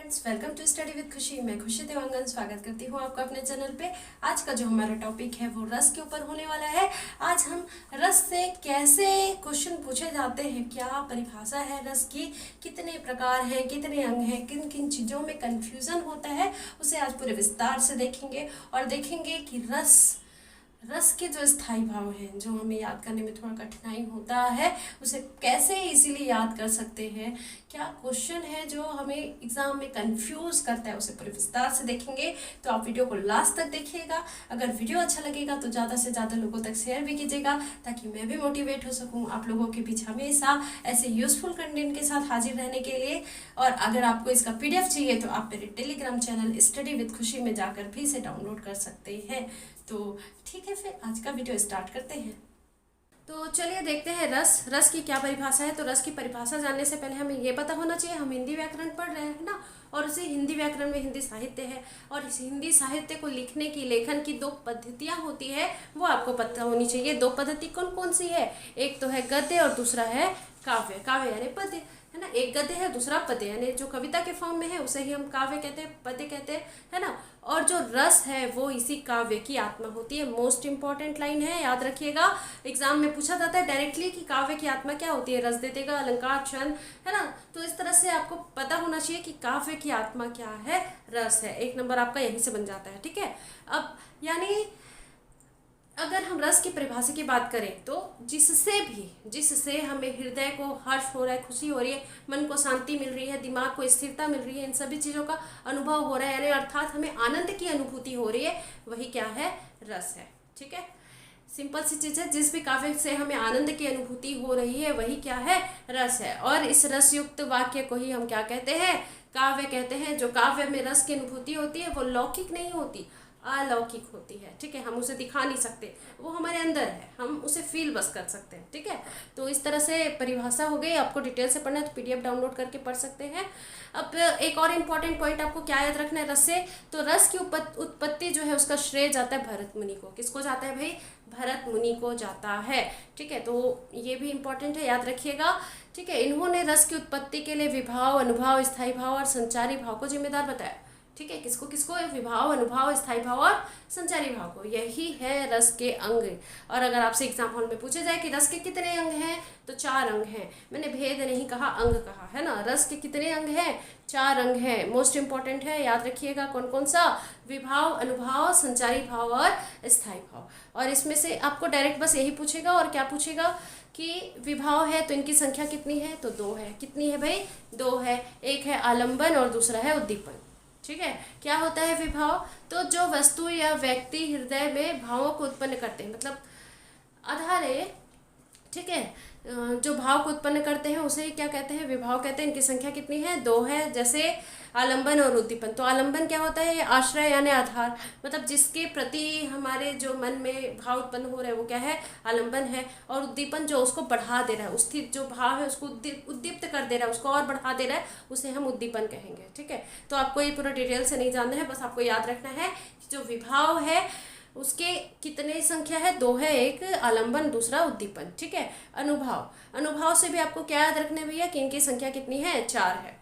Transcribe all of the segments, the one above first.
Friends, welcome to study with Khushi. मैं खुशी देवांगन स्वागत करती हूँ आपका अपने चैनल पे। आज का जो हमारा टॉपिक है वो रस के ऊपर होने वाला है। आज हम रस से कैसे क्वेश्चन पूछे जाते हैं, क्या परिभाषा है रस की, कितने प्रकार हैं, कितने अंग हैं, किन किन चीज़ों में कंफ्यूजन होता है, उसे आज पूरे विस्तार से देखेंगे। और देखेंगे कि रस के जो स्थायी भाव हैं, जो हमें याद करने में थोड़ा कठिनाई होता है, उसे कैसे इजीली याद कर सकते हैं। क्या क्वेश्चन है जो हमें एग्जाम में कंफ्यूज करता है, उसे पूरे विस्तार से देखेंगे। तो आप वीडियो को लास्ट तक देखिएगा। अगर वीडियो अच्छा लगेगा तो ज़्यादा से ज़्यादा लोगों तक शेयर भी कीजिएगा, ताकि मैं भी मोटिवेट हो सकूँ आप लोगों के बीच हमेशा ऐसे यूजफुल कंटेंट के साथ हाजिर रहने के लिए। और अगर आपको इसका PDF चाहिए तो आप मेरे टेलीग्राम चैनल स्टडी विद खुशी में जाकर भी इसे डाउनलोड कर सकते हैं। तो ठीक है, फिर आज का वीडियो स्टार्ट करते हैं। तो चलिए देखते हैं रस की क्या परिभाषा है। तो रस की परिभाषा जानने से पहले हमें ये पता होना चाहिए, हम हिंदी व्याकरण पढ़ रहे हैं ना, और उसे हिंदी व्याकरण में हिंदी साहित्य है, और इस हिंदी साहित्य को लिखने की, लेखन की दो पद्धतियाँ होती है, वो आपको पता होनी चाहिए। दो पद्धति कौन कौन सी है? एक तो है गद्य और दूसरा है काव्य। काव्य यानी पद्य, है ना। एक गद्य है, दूसरा पद्य, यानी जो कविता के फॉर्म में है उसे ही हम काव्य कहते हैं, पद्य कहते हैं, है ना। और जो रस है वो इसी काव्य की आत्मा होती है। मोस्ट इंपॉर्टेंट लाइन है, याद रखिएगा। एग्जाम में पूछा जाता है डायरेक्टली कि काव्य की आत्मा क्या होती है, रस देतेगा, अलंकार, छंद, है ना। तो इस तरह से आपको पता होना चाहिए कि काव्य की आत्मा क्या है, रस है। 1 नंबर आपका यहीं से बन जाता है, ठीक है। अब यानी अगर हम रस की परिभाषा की बात करें तो जिससे हमें हृदय को हर्ष हो रहा है, खुशी हो रही है, मन को शांति मिल रही है, दिमाग को स्थिरता मिल रही है, इन सभी चीज़ों का अनुभव हो रहा है, यानी अर्थात हमें आनंद की अनुभूति हो रही है, वही क्या है, रस है। ठीक है, सिंपल सी चीज़ है। जिस भी काव्य से हमें आनंद की अनुभूति हो रही है वही क्या है, रस है। और इस रसयुक्त वाक्य को ही हम क्या कहते हैं, काव्य कहते हैं। जो काव्य में रस की अनुभूति होती है वो लौकिक नहीं होती, अलौकिक होती है। ठीक है, हम उसे दिखा नहीं सकते, वो हमारे अंदर है, हम उसे फील बस कर सकते हैं। ठीक है, तो इस तरह से परिभाषा हो गई। आपको डिटेल से पढ़ना है तो PDF डाउनलोड करके पढ़ सकते हैं। अब एक और इम्पॉर्टेंट पॉइंट आपको क्या याद रखना है रस से, तो रस की उत्पत्ति जो है उसका श्रेय जाता है भरत मुनि को। किसको जाता है भाई, भरत मुनि को जाता है। ठीक है, तो ये भी इम्पॉर्टेंट है, याद रखिएगा। ठीक है, इन्होंने रस की उत्पत्ति के लिए विभाव, अनुभाव, स्थायी भाव और संचारी भाव को जिम्मेदार बताया। ठीक है, किसको किसको, विभाव, अनुभाव, स्थायी भाव और संचारी भाव को। यही है रस के अंग। और अगर आपसे एग्जाम हॉल में पूछे जाए कि रस के कितने अंग हैं, तो 4 अंग हैं। मैंने भेद नहीं कहा, अंग कहा, है ना। रस के कितने अंग हैं, 4 अंग हैं। मोस्ट इंपॉर्टेंट है, याद रखिएगा कौन कौन सा, विभाव, अनुभाव, संचारी भाव और स्थायी भाव। और इसमें से आपको डायरेक्ट बस यही पूछेगा, और क्या पूछेगा कि विभाव है तो इनकी संख्या कितनी है, तो 2 है। कितनी है भाई, 2 है। एक है आलंबन और दूसरा है उद्दीपन। ठीक है, क्या होता है विभाव, तो जो वस्तु या व्यक्ति हृदय में भावों को उत्पन्न करते हैं, मतलब आधार है। ठीक है, जो भाव को उत्पन्न करते हैं उसे क्या कहते हैं, विभाव कहते हैं। इनकी संख्या कितनी है, 2 है। जैसे आलंबन और उद्दीपन, तो आलंबन क्या होता है, आश्रय यानी आधार, मतलब जिसके प्रति हमारे जो मन में भाव उत्पन्न हो रहे हैं वो क्या है, आलंबन है। और उद्दीपन जो उसको बढ़ा दे रहा है, स्थित जो भाव है उसको उद्दीप्त कर दे रहा है, उसको और बढ़ा दे रहा है, उसे हम उद्दीपन कहेंगे। ठीक है, तो आपको ये पूरा डिटेल से नहीं जानना है, बस आपको याद रखना है कि जो विभाव है उसके कितने संख्या है, 2 है। एक आलंबन, दूसरा उद्दीपन। ठीक है, अनुभाव से भी आपको क्या याद रखना है भैया कि इनकी संख्या कितनी है, 4 है,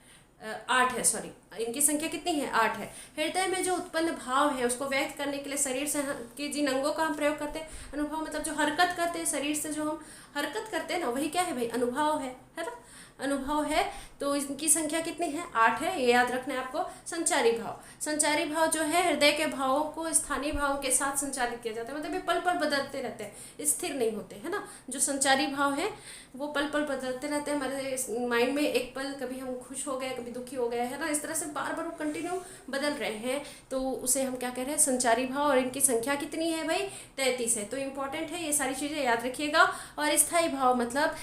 8 है, सॉरी, इनकी संख्या कितनी है, 8 है। हृदय में जो उत्पन्न भाव है उसको व्यक्त करने के लिए शरीर से के जिन अंगों का हम प्रयोग करते हैं, अनुभव मतलब जो हरकत करते हैं, शरीर से जो हम हरकत करते हैं ना, वही क्या है भाई, अनुभव है ना, अनुभव है। तो इनकी संख्या कितनी है, 8 है, ये याद रखना है आपको। संचारी भाव जो है हृदय के भावों को स्थानीय भावों के साथ संचालित किया जाता है, मतलब ये पल पल बदलते रहते हैं, स्थिर नहीं होते, है ना। जो संचारी भाव है वो पल पल बदलते रहते हैं हमारे माइंड में। एक पल कभी हम खुश हो गए, कभी दुखी हो गए, है ना, इस तरह से बार बार वो कंटिन्यू बदल रहे हैं, तो उसे हम क्या कह रहे हैं, संचारी भाव। और इनकी संख्या कितनी है भाई, 33 है। तो इंपॉर्टेंट है, ये सारी चीज़ें याद रखिएगा। और स्थायी भाव मतलब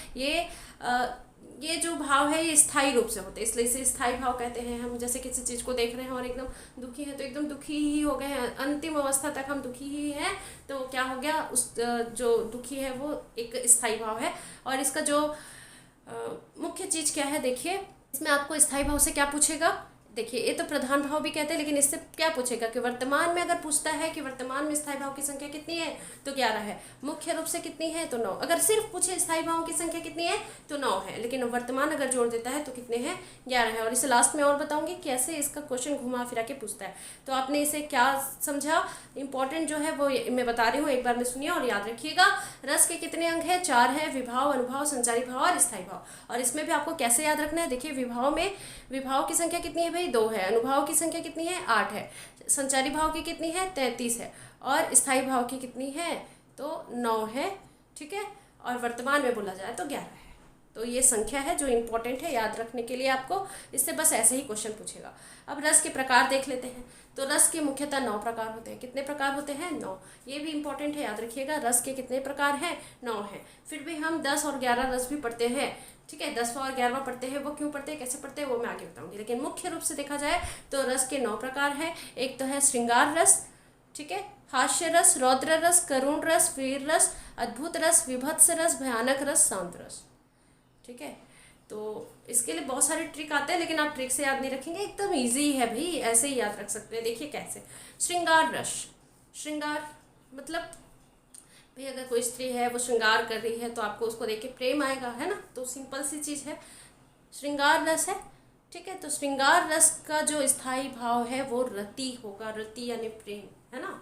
ये जो भाव है ये स्थायी रूप से होते हैं, इसलिए इसे स्थायी भाव कहते हैं। हम जैसे किसी चीज़ को देख रहे हैं और एकदम दुखी हैं तो एकदम दुखी ही हो गए हैं, अंतिम अवस्था तक हम दुखी ही हैं, तो क्या हो गया, उस जो दुखी है वो एक स्थायी भाव है। और इसका जो मुख्य चीज़ क्या है, देखिए इसमें आपको स्थायी भाव से क्या पूछेगा, देखिए ये तो प्रधान भाव भी कहते हैं, लेकिन इससे क्या पूछेगा कि वर्तमान में अगर पूछता है कि वर्तमान में स्थायी भाव की संख्या कितनी है तो 11 है, मुख्य रूप से कितनी है तो 9। अगर सिर्फ पूछे स्थायी भावों की संख्या कितनी है तो 9 है, लेकिन वर्तमान अगर जोड़ देता है तो कितने हैं 11 है। और इसे लास्ट में और बताऊंगी कैसे इसका क्वेश्चन घुमा फिरा के पूछता है। तो आपने इसे क्या समझा, इंपॉर्टेंट जो है वो मैं बता रही हूँ, एक बार में सुनिए और याद रखिएगा। रस के कितने अंग है, 4 है, विभाव, अनुभाव, संचारी भाव और स्थायी भाव। और इसमें भी आपको कैसे याद रखना है, देखिए विभाव में विभाव की संख्या कितनी है भाई 2 है, अनुभाव की संख्या कितनी है 8 है, संचारी भाव की कितनी है 33 है, और स्थायी भाव की कितनी है तो 9 है, ठीक है। और वर्तमान में बोला जाए तो 11 है। तो ये संख्या है जो इंपॉर्टेंट है याद रखने के लिए आपको, इससे बस ऐसे ही क्वेश्चन पूछेगा। अब रस के प्रकार देख लेते हैं। तो रस के मुख्यतः 9 प्रकार होते हैं। कितने प्रकार होते हैं 9। ये भी इंपॉर्टेंट है याद रखिएगा, रस के कितने प्रकार हैं 9 हैं। फिर भी हम 10 और 11 रस भी पढ़ते हैं, ठीक है। 10वां और 11वां पढ़ते हैं, वो क्यों पढ़ते हैं कैसे पढ़ते हैं वो मैं आगे बताऊंगी। लेकिन मुख्य रूप से देखा जाए तो रस के 9 प्रकार हैं। एक तो है श्रृंगार रस, ठीक है, हास्य रस, रौद्र रस, करुण रस, वीर रस, अद्भुत रस, विभत्स रस, भयानक रस, शांत रस, ठीक है। तो इसके लिए बहुत सारे ट्रिक आते हैं, लेकिन आप ट्रिक से याद नहीं रखेंगे, एकदम इजी है भाई, ऐसे ही याद रख सकते हैं। देखिए कैसे। श्रृंगार रस, श्रृंगार मतलब भाई अगर कोई स्त्री है वो श्रृंगार कर रही है तो आपको उसको देख के प्रेम आएगा, है ना। तो सिंपल सी चीज़ है, श्रृंगार रस है, ठीक है। तो श्रृंगार रस का जो स्थायी भाव है वो रति होगा, रति यानी प्रेम, है ना।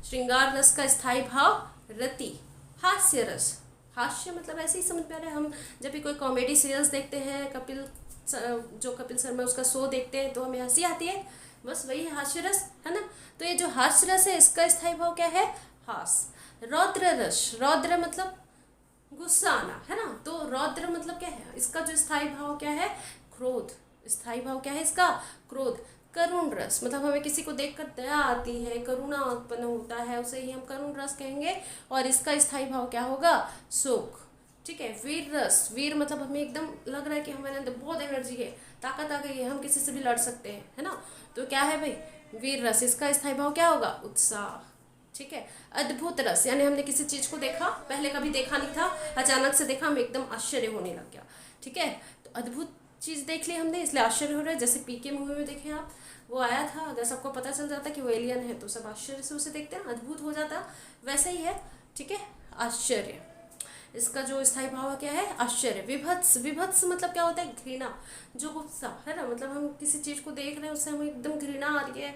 श्रृंगार रस का स्थायी भाव रति। हास्य रस, हास्य मतलब ऐसे ही समझ में आ रहा है, हम जब भी कोई कॉमेडी सीरियल्स देखते हैं, कपिल शर्मा उसका शो देखते हैं तो हमें हंसी आती है, बस वही है हास्य रस, है ना। तो ये जो हास्य रस है इसका स्थायी भाव क्या है हास। रौद्र रस, रौद्र मतलब गुस्सा आना, है ना। तो रौद्र मतलब क्या है, इसका जो स्थायी भाव क्या है क्रोध, स्थायी भाव क्या है इसका क्रोध। करुण रस मतलब हमें किसी को देखकर दया आती है, करुणा उत्पन्न होता है, उसे ही हम करुण रस कहेंगे, और इसका स्थायी भाव क्या होगा शोक, ठीक है। वीर रस, वीर मतलब हमें एकदम लग रहा है कि हमारे अंदर बहुत एनर्जी है, ताकत आ गई है, हम किसी से भी लड़ सकते हैं, है ना। तो क्या है भाई वीर रस, इसका स्थायी भाव क्या होगा उत्साह, ठीक है। अद्भुत रस यानी हमने किसी चीज को देखा, पहले कभी देखा नहीं था, अचानक से देखा, हमें एकदम आश्चर्य होने लग गया, ठीक है। तो अद्भुत चीज देख ली हमने इसलिए आश्चर्य हो रहा है। जैसे पीके मूवी में देखे आप, वो आया था, अगर सबको पता चल जाता कि वो एलियन है तो सब आश्चर्य से उसे देखते हैं, अद्भुत हो जाता, वैसे ही है, ठीक है। आश्चर्य, इसका जो स्थायी भाव क्या है आश्चर्य। विभत्स, विभत्स मतलब क्या होता है घृणा, जो गुस्सा, है ना। मतलब हम किसी चीज को देख रहे हैं उससे हमें एकदम घृणा आ रही है,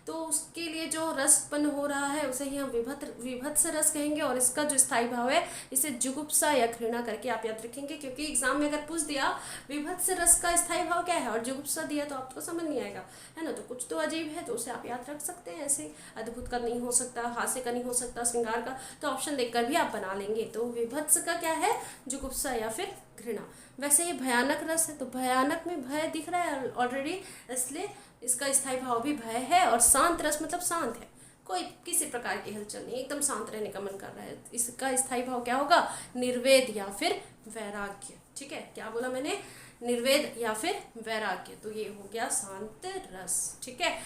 तो उसके लिए जो रस उत्पन्न हो रहा है उसे ही हम विभत्स रस कहेंगे। और इसका जो स्थायी भाव है इसे जुगुप्सा या घृणा करके आप याद रखेंगे, क्योंकि एग्जाम में अगर पूछ दिया विभत्स रस का स्थायी भाव क्या है और जुगुप्सा दिया तो आपको समझ नहीं आएगा, है ना। तो कुछ तो अजीब है तो उसे आप याद रख सकते हैं ऐसे। अद्भुत का नहीं हो सकता, हास्य का नहीं हो सकता, श्रृंगार का, तो ऑप्शन देखकर भी आप बना लेंगे। तो विभत्स का क्या है जुगुप्सा या फिर घृणा। वैसे ये भयानक रस है, तो भयानक में भय दिख रहा है ऑलरेडी, इसलिए इसका स्थायी भाव भी भय है। और शांत रस मतलब शांत है, कोई किसी प्रकार की हलचल नहीं, एकदम शांत रहने का मन कर रहा है, इसका स्थायी भाव क्या होगा निर्वेद या फिर वैराग्य, ठीक है। क्या बोला मैंने, निर्वेद या फिर वैराग्य। तो ये हो गया शांत रस, ठीक है।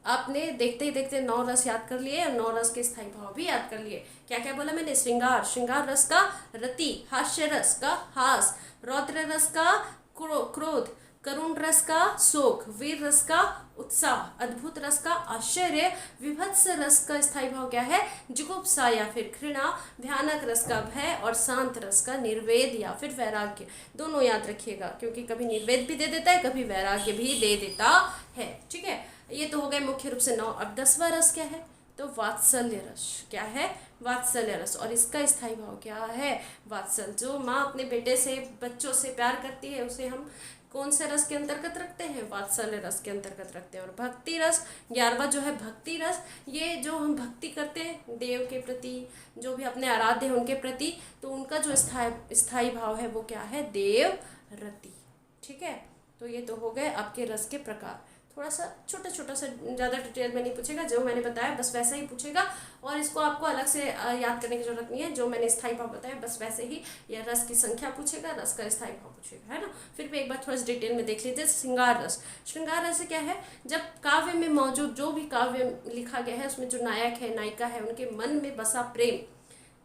आपने देखते ही देखते 9 रस याद कर लिए और 9 रस के स्थायी भाव भी याद कर लिए। क्या क्या बोला मैंने, श्रृंगार, श्रृंगार रस का रति, हास्य रस का हास, रौद्र रस का क्रोध, करुण रस का शोक, वीर रस का उत्साह, अद्भुत रस का आश्चर्य, विभत्स रस का स्थायी भाव क्या है जुगुप्सा या फिर घृणा, भयानक रस का भय, और शांत रस का निर्वेद या फिर वैराग्य। दोनों याद रखिएगा, क्योंकि कभी निर्वेद भी दे देता है, कभी वैराग्य भी दे देता है, ठीक है। ये तो हो गए मुख्य रूप से 9। अब 10वां रस क्या है, तो वात्सल्य रस। क्या है वात्सल्य रस, और इसका स्थायी भाव क्या है वात्सल। जो माँ अपने बेटे से, बच्चों से प्यार करती है उसे हम कौन से रस के अंतर्गत रखते हैं, वात्सल्य रस के अंतर्गत रखते हैं। और भक्ति रस 11वां जो है भक्ति रस, ये जो हम भक्ति करते हैं देव के प्रति, जो भी अपने आराध्य हैं उनके प्रति, तो उनका जो स्थायी भाव है वो क्या है देव रति, ठीक है। तो ये तो हो गए आपके रस के प्रकार। थोड़ा सा छोटा छोटा सा, ज़्यादा डिटेल में नहीं पूछेगा, जो मैंने बताया बस वैसा ही पूछेगा, और इसको आपको अलग से याद करने की जरूरत नहीं है। जो मैंने स्थायी भाव बताया बस वैसे ही, या रस की संख्या पूछेगा, रस का स्थायी भाव पूछेगा, है ना। फिर भी एक बार थोड़ा सा डिटेल में देख लीजिए। श्रृंगार रस, श्रृंगार रस क्या है, जब काव्य में मौजूद जो भी काव्य लिखा गया है उसमें जो नायक है नायिका है उनके मन में बसा प्रेम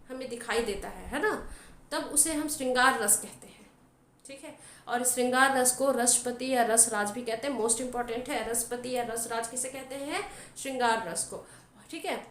हमें दिखाई देता है ना, तब उसे हम श्रृंगार रस कहते हैं, ठीक है। और श्रृंगार रस को रसपति या रसराज भी कहते हैं। मोस्ट इंपॉर्टेंट है, रसपति या रसराज किसे कहते हैं? श्रृंगार रस को, ठीक है।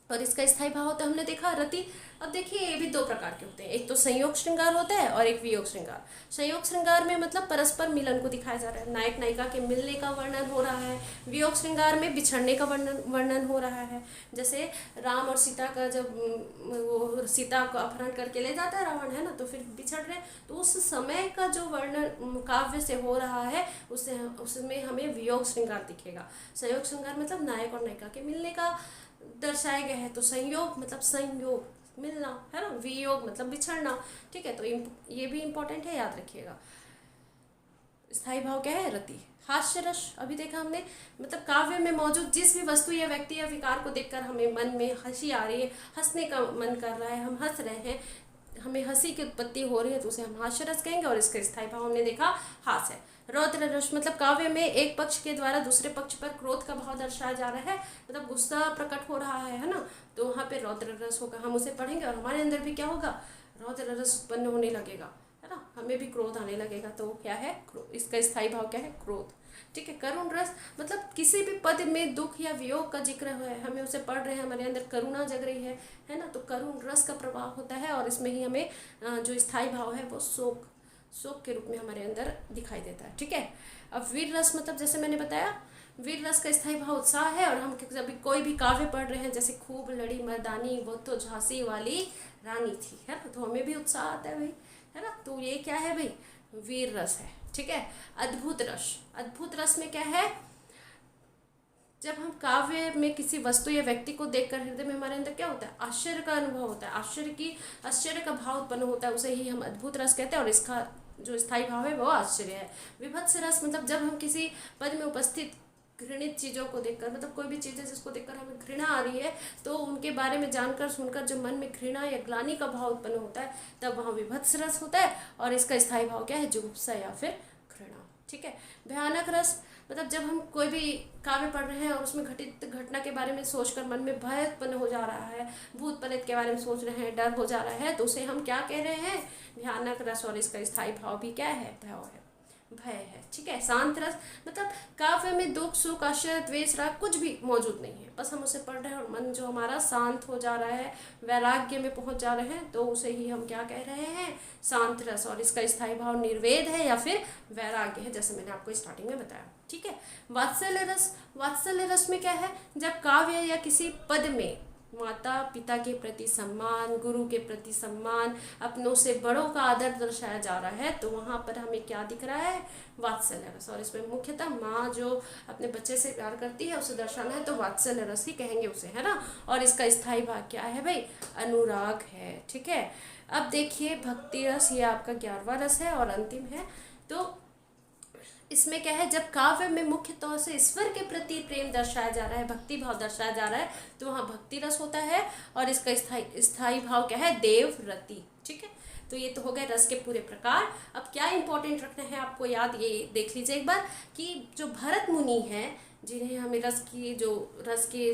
और इसका स्थायी भाव होता है, हमने देखा रति। अब देखिए ये भी दो प्रकार के होते हैं, एक तो संयोग श्रृंगार होता है और एक वियोग श्रृंगार। संयोग श्रृंगार में मतलब परस्पर मिलन को दिखाया जा रहा है, नायक नायिका के मिलने का वर्णन हो रहा है। वियोग श्रृंगार में बिछड़ने का वर्णन हो रहा है। जैसे राम और सीता का जब वो सीता को अपहरण करके ले जाता है रावण, है ना, तो फिर बिछड़ रहे, तो उस समय का जो वर्णन काव्य से हो रहा है उसमें हमें वियोग श्रृंगार दिखेगा। संयोग श्रृंगार मतलब नायक और नायिका के मिलने का दर्शाया गया है, तो संयोग मतलब संयोग मिलना, है ना, वियोग मतलब बिछड़ना, ठीक है। तो ये भी इंपॉर्टेंट है, याद रखिएगा। स्थायी भाव क्या है? रति। हास्य रस, अभी देखा हमने, मतलब काव्य में मौजूद जिस भी वस्तु या व्यक्ति या विकार को देखकर हमें मन में हंसी आ रही है, हंसने का मन कर रहा है, हम हंस रहे हैं, हमें हंसी की उत्पत्ति हो रही है, तो उसे हम हास्य रस कहेंगे। और इसका स्थायी भाव हमने देखा हास्य। रौद्र रस मतलब काव्य में एक पक्ष के द्वारा दूसरे पक्ष पर क्रोध का भाव दर्शाया जा रहा है, मतलब गुस्सा प्रकट हो रहा है ना, तो वहाँ पे रौद्र रस होगा। हम उसे पढ़ेंगे और हमारे अंदर भी क्या होगा? रौद्र रस उत्पन्न होने लगेगा, है ना, हमें भी क्रोध आने लगेगा। तो क्या है? क्रोध। इसका स्थायी भाव क्या है? क्रोध, ठीक है। करुण रस मतलब किसी भी पद में दुख या वियोग का जिक्र है, हमें उसे पढ़ रहे हैं, हमारे अंदर करुणा जग रही है ना, तो करुण रस का प्रभाव होता है। और इसमें ही हमें जो स्थायी भाव है वो शोक के रूप में हमारे अंदर दिखाई देता है, ठीक है। अब वीर रस मतलब जैसे मैंने बताया, वीर रस का स्थायी भाव उत्साह है। और हम जब कोई भी काव्य पढ़ रहे हैं, जैसे खूब लड़ी मर्दानी वो तो झांसी वाली रानी थी, है ना, तो हमें भी उत्साह आता है भाई, है ना, तो ये क्या है भाई? वीर रस है, ठीक है। अद्भुत रस, अद्भुत रस में क्या है? जब हम काव्य में किसी वस्तु या व्यक्ति को देखकर हृदय में हमारे अंदर क्या होता है? आश्चर्य का अनुभव होता है, आश्चर्य का भाव उत्पन्न होता है, उसे ही हम अद्भुत रस कहते हैं। और इसका जो स्थायी भाव है वो आश्चर्य है। विभत्स रस मतलब जब हम किसी पद में उपस्थित घृणित चीज़ों को देखकर, मतलब कोई भी चीज़ें जिसको देखकर हमें घृणा आ रही है, तो उनके बारे में जानकर सुनकर जो मन में घृणा या ग्लानि का भाव उत्पन्न होता है, तब वहाँ विभत्स रस होता है। और इसका स्थायी भाव क्या है? जुगुप्सा या फिर घृणा, ठीक है। भयानक रस मतलब जब हम कोई भी काव्य पढ़ रहे हैं और उसमें घटित घटना के बारे में सोचकर मन में भय उत्पन्न हो जा रहा है, भूत प्रेत के बारे में सोच रहे हैं, डर हो जा रहा है, तो उसे हम क्या कह रहे हैं? भयानक रस। और इसका स्थायी भाव भी क्या है? भय है, ठीक है। शांत रस मतलब काव्य में दुख सुख आश्चर्य द्वेष राग कुछ भी मौजूद नहीं है, बस हम उसे पढ़ रहे हैं और मन जो हमारा शांत हो जा रहा है, वैराग्य में पहुंच जा रहे हैं, तो उसे ही हम क्या कह रहे हैं? शांत रस। और इसका स्थायी भाव निर्वेद है या फिर वैराग्य है, जैसे मैंने आपको स्टार्टिंग में बताया, ठीक है। वात्सल्य रस, वात्सल्य रस में क्या है? जब काव्य या किसी पद में माता पिता के प्रति सम्मान, गुरु के प्रति सम्मान, अपनों से बड़ों का आदर दर्शाया जा रहा है, तो वहाँ पर हमें क्या दिख रहा है? वात्सल्य रस। और इसमें मुख्यतः माँ जो अपने बच्चे से प्यार करती है उसे दर्शाना है, तो वात्सल्य रस ही कहेंगे उसे, है ना। और इसका स्थायी भाग क्या है भाई? अनुराग है, ठीक है। अब देखिए भक्ति रस, ये आपका 11वां रस है और अंतिम है। तो इसमें क्या है? जब काव्य में मुख्य तौर से ईश्वर के प्रति प्रेम दर्शाया जा रहा है, भक्ति भाव दर्शाया जा रहा है, तो वहाँ भक्ति रस होता है। और इसका स्थायी भाव क्या है? देव रति, ठीक है। तो ये तो हो गए रस के पूरे प्रकार। अब क्या इंपॉर्टेंट रखना है आपको याद, ये देख लीजिए एक बार, कि जो भरत मुनि हैं, जिन्हें हमें रस के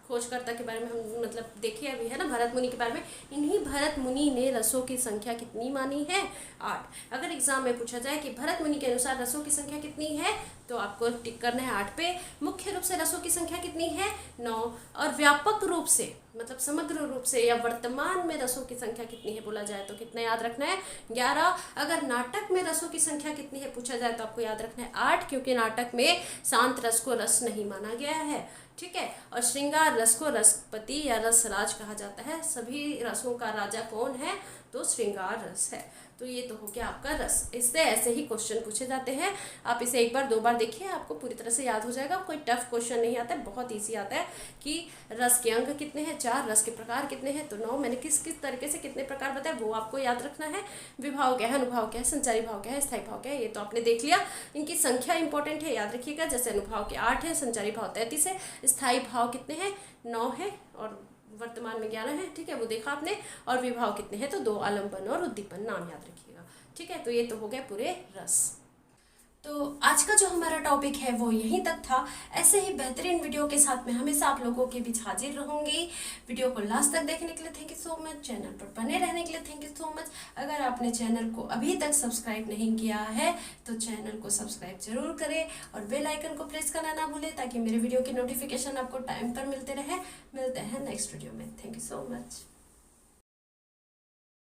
खोजकर्ता के बारे में हम मतलब देखे अभी, है ना, भरत मुनि के बारे में, इन्हीं भरत मुनि ने रसों की संख्या कितनी मानी है? 8। अगर एग्जाम में पूछा जाए कि भरत मुनि के अनुसार रसों की संख्या कितनी है, तो आपको टिक करना है 8 पे। मुख्य रूप से रसों की संख्या कितनी है? 9। और व्यापक रूप से मतलब समग्र रूप से या वर्तमान में रसों की संख्या कितनी है बोला जाए तो कितना याद रखना है? 11। अगर नाटक में रसों की संख्या कितनी है पूछा जाए तो आपको याद रखना है 8, क्योंकि नाटक में शांत रस को रस नहीं माना गया है, ठीक है। और श्रृंगार रस को रसपति या रसराज कहा जाता है। सभी रसों का राजा कौन है? तो श्रृंगार रस है। तो ये तो हो गया आपका रस। इससे ऐसे ही क्वेश्चन पूछे जाते हैं, आप इसे एक बार 2 बार देखिए, आपको पूरी तरह से याद हो जाएगा। कोई टफ क्वेश्चन नहीं आता है, बहुत ईजी आता है कि रस के अंग कितने हैं, 4, रस के प्रकार कितने हैं, तो 9। मैंने किस किस तरीके से कितने प्रकार बताए वो आपको याद रखना है। विभाव क्या है, अनुभाव क्या है, संचारी भाव क्या है, स्थायी भाव क्या है, ये तो आपने देख लिया। इनकी संख्या इंपॉर्टेंट है, याद रखिएगा। जैसे अनुभाव के 8 है, संचारी भाव 33 है, स्थायी भाव कितने हैं? 9 है, और वर्तमान में 11 है, ठीक है, वो देखा आपने। और विभाव कितने हैं? तो 2, आलंबन और उद्दीपन, नाम याद रखिएगा, ठीक है। तो ये तो हो गए पूरे रस। तो आज का जो हमारा टॉपिक है वो यहीं तक था। ऐसे ही बेहतरीन वीडियो के साथ मैं हमेशा आप लोगों के बीच हाजिर रहूंगी। वीडियो को लास्ट तक देखने के लिए thank you so much. Channel पर बने रहने के लिए थैंक यू सो मच। अगर आपने चैनल को अभी तक सब्सक्राइब नहीं किया है तो चैनल को सब्सक्राइब जरूर करें और बेल आइकन को प्रेस करना ना भूलें ताकि मेरे वीडियो की नोटिफिकेशन आपको टाइम पर मिलते रहे। मिलते हैं नेक्स्ट वीडियो में। Thank you so much.